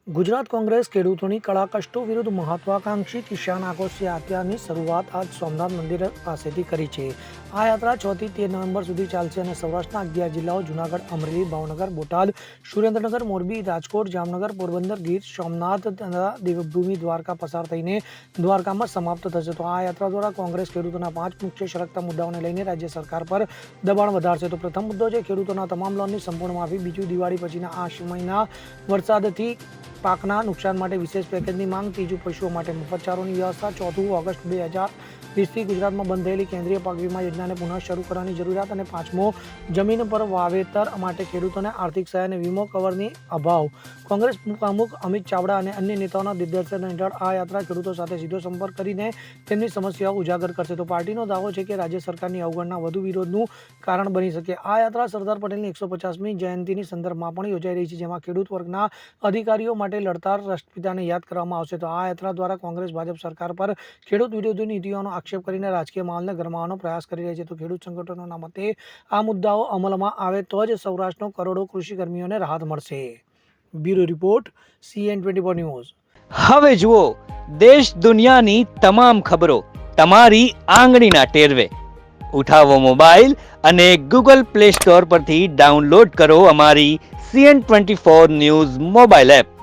ગુજરાત કોંગ્રેસ ખેડૂતોની કળા કષ્ટો વિરુદ્ધ મહત્વાકાંક્ષી કિસાન આક્રોશ યાત્રાની શરૂઆત આજ સોમનાથ મંદિર પાસેથી કરી છે। આ યાત્રા 6 થી 13 નવેમ્બર સુધી ચાલશે અને સૌરાષ્ટ્રના 11 જિલ્લાઓ જૂનાગઢ, અમરેલી, ભાવનગર, બોટાદ, સુરેન્દ્રનગર, મોરબી, રાજકોટ, જામનગર, પોરબંદર, ગીર સોમનાથ તથા દેવભૂમિ દ્વારકા પસાર થઈને દ્વારકામાં સમાપ્ત થશે। તો આ યાત્રા દ્વારા કોંગ્રેસ ખેડૂતોના 5 મુખ્ય સળગતા મુદ્દાઓને લઈને રાજ્ય સરકાર પર દબાણ વધારશે। તો પ્રથમ મુદ્દો છે ખેડૂતોના તમામ લોનની સંપૂર્ણ માફી। બીજું, દિવાળી પછીના આ મહિના વરસાદથી પાકના નુકસાન માટે વિશેષ પેકેજની માંગ। ત્રીજું, પશુઓ માટે મફત ચારોની વ્યવસ્થા। ચોથું, ઓગસ્ટ 2020થી ગુજરાતમાં બંધ થયેલી કેન્દ્રીય પાક વીમા યોજનાને પુનઃ શરૂ કરવાની જરૂરિયાત। અને પાંચમો, જમીન પર વાવેતર માટે ખેડૂતોને આર્થિક સહાય અને વીમો કવરની અભાવ। કોંગ્રેસ પ્રમુખ અમિત ચાવડા અને અન્ય નેતાઓના દિગ્દર્શન હેઠળ આ યાત્રા ખેડૂતો સાથે સીધો સંપર્ક કરીને તેમની સમસ્યાઓ ઉજાગર કરશે। તો પાર્ટીનો દાવો છે કે રાજ્ય સરકારની અવગણના વધુ વિરોધનું કારણ બની શકે। આ યાત્રા સરદાર પટેલની 150મી જયંતિની સંદર્ભમાં પણ યોજાઈ રહી છે, જેમાં ખેડૂત વર્ગના અધિકારીઓ માટે લડતા રાષ્ટ્રપિતાને યાદ કરવામાં આવશે। તો આ યાત્રા દ્વારા કોંગ્રેસ ભાજપ સરકાર પર ખેડૂત વિરોધી નીતિઓનો આક્ષેપ કરીને રાજકીય માહોલને ગરમાવવાનો પ્રયાસ કરી રહી છે। તો ખેડૂત સંગઠનોના મતે આ મુદ્દાઓ અમલમાં આવે તો જ સૌરાષ્ટ્રનો કરોડો કૃષિકર્મીઓને રાહત મળશે। Bureau report, CN24 news. હવે જુઓ દેશ દુનિયાની તમામ ખબરો તમારી આંગળીના ટેરવે। ઉઠાવો મોબાઈલ અને ગૂગલ પ્લે સ્ટોર પરથી ડાઉનલોડ કરો અમારી CN24 ન્યૂઝ મોબાઈલ એપ।